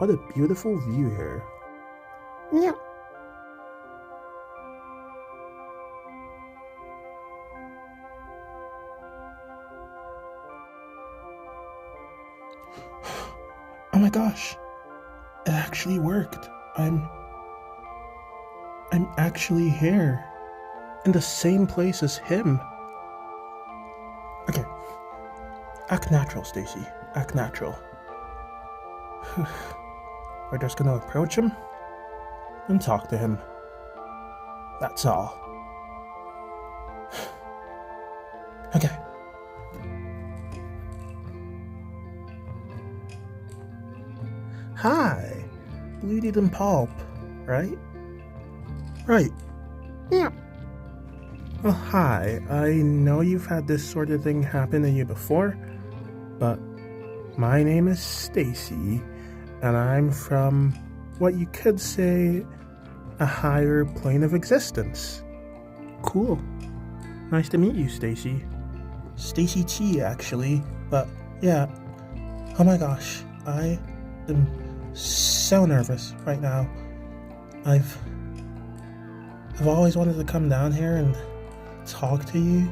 what a beautiful view here. Yeah. Oh my gosh, it actually worked. I'm actually here, in the same place as him. Okay, act natural, Stacy. Act natural. We're just gonna approach him and talk to him. That's all. Okay. Hi, Bluedude and Pulp, right? Right. Yeah. Well, hi. I know you've had this sort of thing happen to you before, but my name is Stacy, and I'm from what you could say a higher plane of existence. Cool. Nice to meet you, Stacy. Stacy T, actually, but yeah. Oh my gosh, I am so nervous right now. I've always wanted to come down here and talk to you.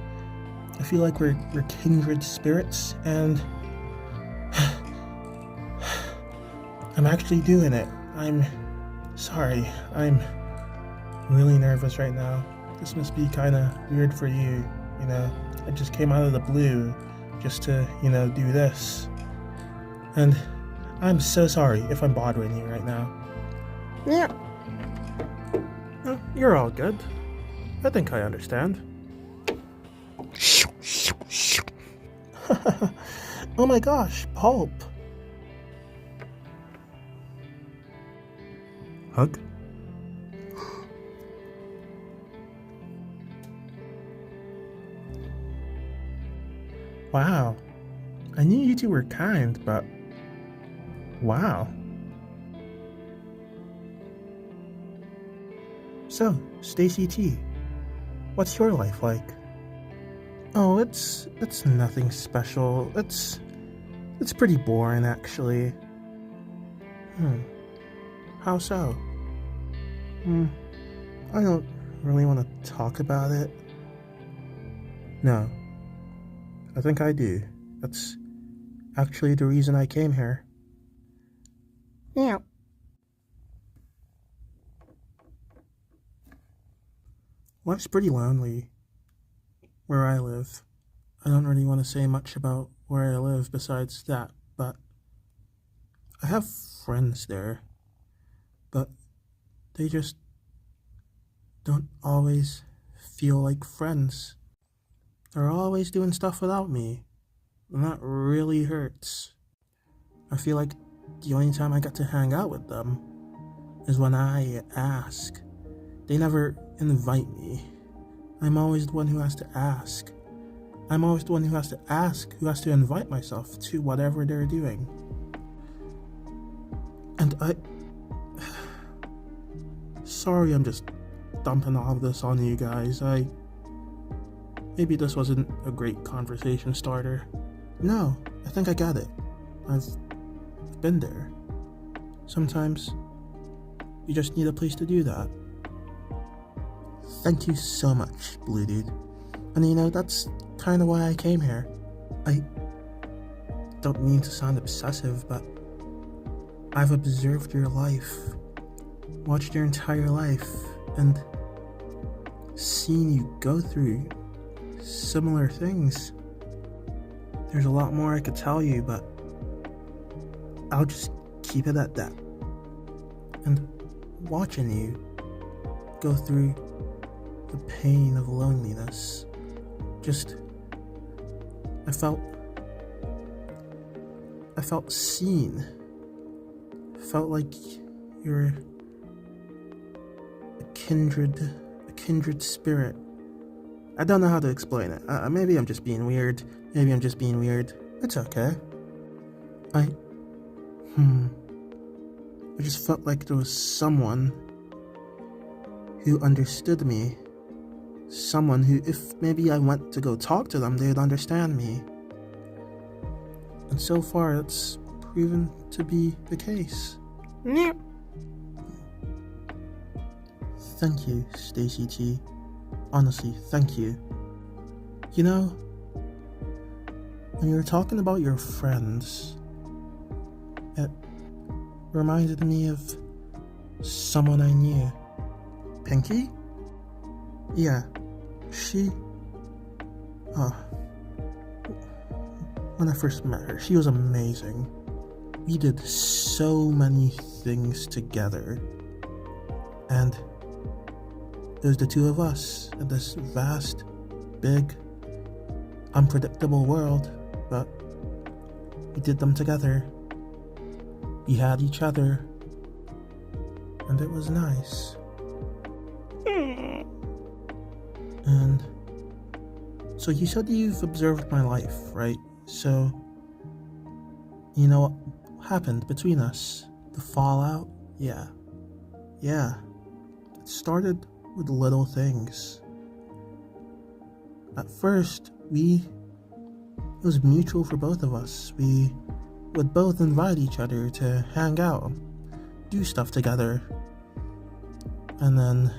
I feel like we're kindred spirits, and I'm actually doing it. I'm sorry. I'm really nervous right now. This must be kind of weird for you, you know. I just came out of the blue just to, do this. And I'm so sorry if I'm bothering you right now. Yeah. Oh, you're all good. I think I understand. Oh my gosh, Pulp. Hug? Wow. I knew you two were kind, but wow. So, Stacy T, what's your life like? Oh, it's nothing special. It's pretty boring, actually. How so? I don't really want to talk about it. No. I think I do. That's actually the reason I came here. Yeah. Life's pretty lonely where I live. I don't really want to say much about where I live besides that, but I have friends there, but they just don't always feel like friends. They're always doing stuff without me, and that really hurts. I feel like the only time I get to hang out with them is when I ask. They never invite me. I'm always the one who has to ask. I'm always the one who has to ask, who has to invite myself to whatever they're doing. And sorry, I'm just dumping all of this on you guys. Maybe this wasn't a great conversation starter. No, I think I got it. I've been there. Sometimes you just need a place to do that. Thank you so much, Bluedude. And that's kind of why I came here. I don't mean to sound obsessive, but I've observed your life, watched your entire life, and seen you go through similar things. There's a lot more I could tell you, but I'll just keep it at that. And watching you go through the pain of loneliness, I felt seen. Felt like you're a kindred spirit. I don't know how to explain it. Maybe I'm just being weird. It's okay. I just felt like there was someone who understood me. Someone who, if maybe I went to go talk to them, they'd understand me. And so far, it's proven to be the case. Meow. Thank you, Stacy T. Honestly, thank you. You know, when you were talking about your friends, it reminded me of someone I knew. Pinky? Yeah, she... when I first met her, she was amazing. We did so many things together. And it was the two of us in this vast, big, unpredictable world, but we did them together. We had each other, and it was nice. And so you said you've observed my life, right? So, you know what happened between us? The fallout? Yeah. It started with little things. At first, it was mutual for both of us. We would both invite each other to hang out, do stuff together. And then,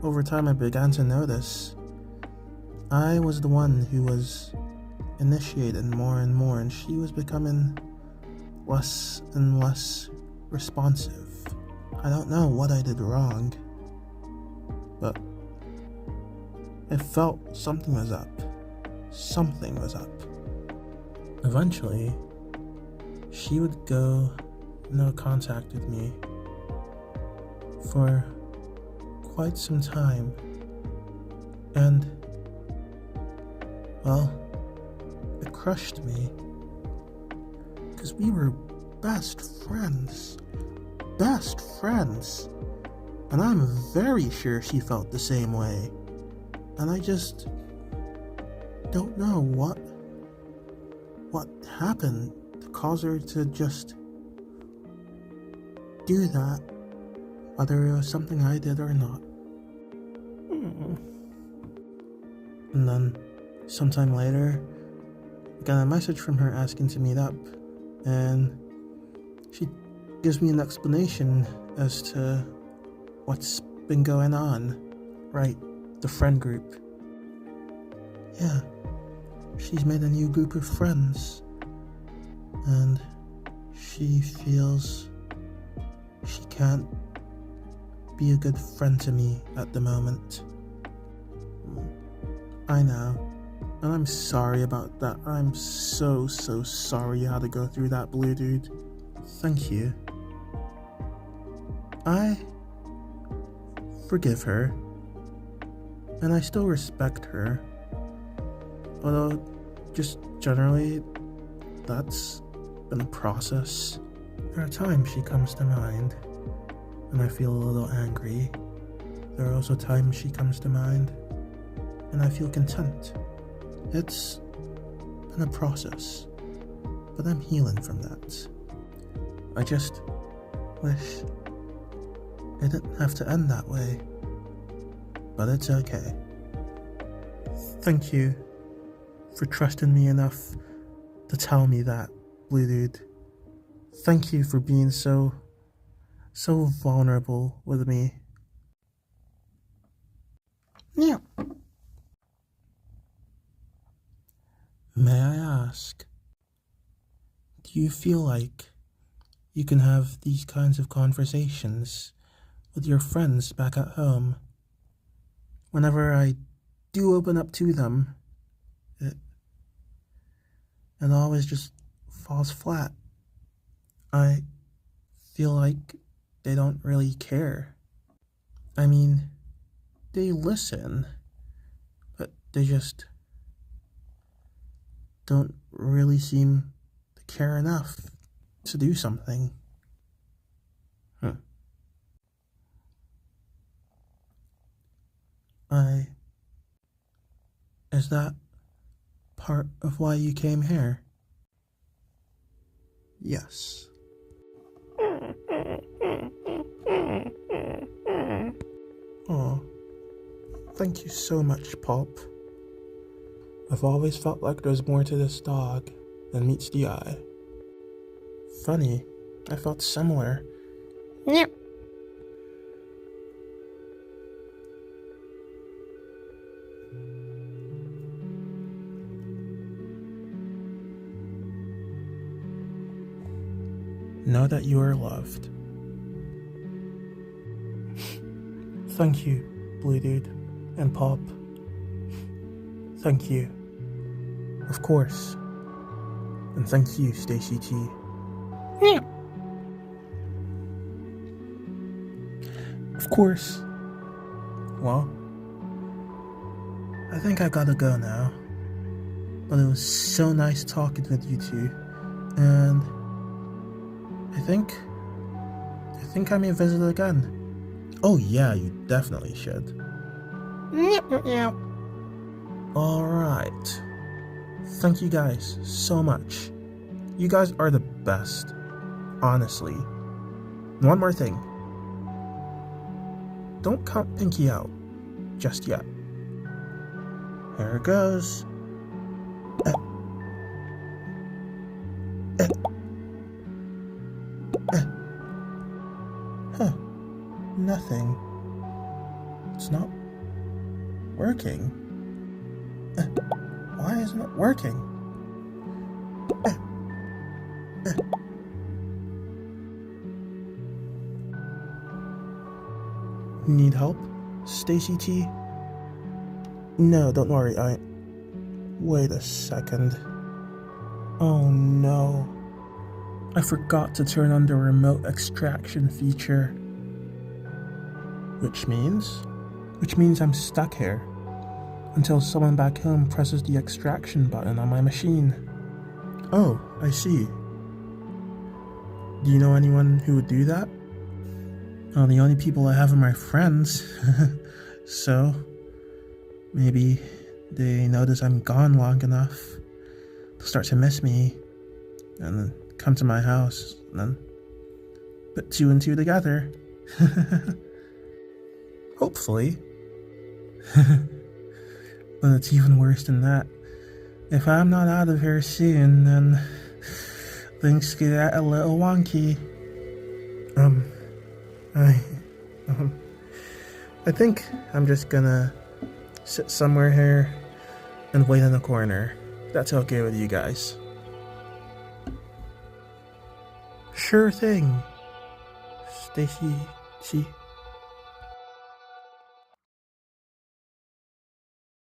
over time, I began to notice I was the one who was initiating more and more, and she was becoming less and less responsive. I don't know what I did wrong, but I felt something was up. Something was up. Eventually, she would go no contact with me for quite some time. And, well, it crushed me. Because we were best friends. Best friends. And I'm very sure she felt the same way. And I just don't know what happened to cause her to just do that, whether it was something I did or not. And then, sometime later, I got a message from her asking to meet up, and she gives me an explanation as to what's been going on. Right, the friend group. Yeah, she's made a new group of friends, and she feels she can't be a good friend to me at the moment. I know, and I'm sorry about that. I'm so sorry you had to go through that, Bluedude. Thank you. I forgive her, and I still respect her. Although, just generally, that's been a process. There are times she comes to mind, and I feel a little angry. There are also times she comes to mind, and I feel content. It's been a process, but I'm healing from that. I just wish it didn't have to end that way, but it's okay. Thank you for trusting me enough to tell me that, Bluedude. Thank you for being so vulnerable with me. Meow. May I ask, do you feel like you can have these kinds of conversations with your friends back at home? Whenever I do open up to them, it always just falls flat. I feel like they don't really care. I mean, they listen, but they just don't really seem to care enough to do something. Is that part of why you came here? Yes. Oh, thank you so much, Pop. I've always felt like there's more to this dog than meets the eye. Funny, I felt similar Meow. Know that you are loved. Thank you, Bluedude and Pop. Thank you. Of course. And thank you, Stacy T. Meow. Of course. Well, I think I gotta go now. But it was so nice talking with you two. And I think I may visit again. Oh yeah, you definitely should. Meow. Meow. Alright. Thank you guys so much. You guys are the best. Honestly. One more thing. Don't count Pinky out just yet. Here it goes. Huh. Nothing. It's not working. Why isn't it working? Need help, Stacy T? No, don't worry, Wait a second. Oh no. I forgot to turn on the remote extraction feature. Which means I'm stuck here. Until someone back home presses the extraction button on my machine. Oh, I see. Do you know anyone who would do that? Well, the only people I have are my friends. So, maybe they notice I'm gone long enough. They'll start to miss me. And then come to my house. And then put two and two together. Hopefully. But it's even worse than that. If I'm not out of here soon, then things get a little wonky. I think I'm just gonna sit somewhere here and wait in the corner. That's okay with you guys. Sure thing. Stacy,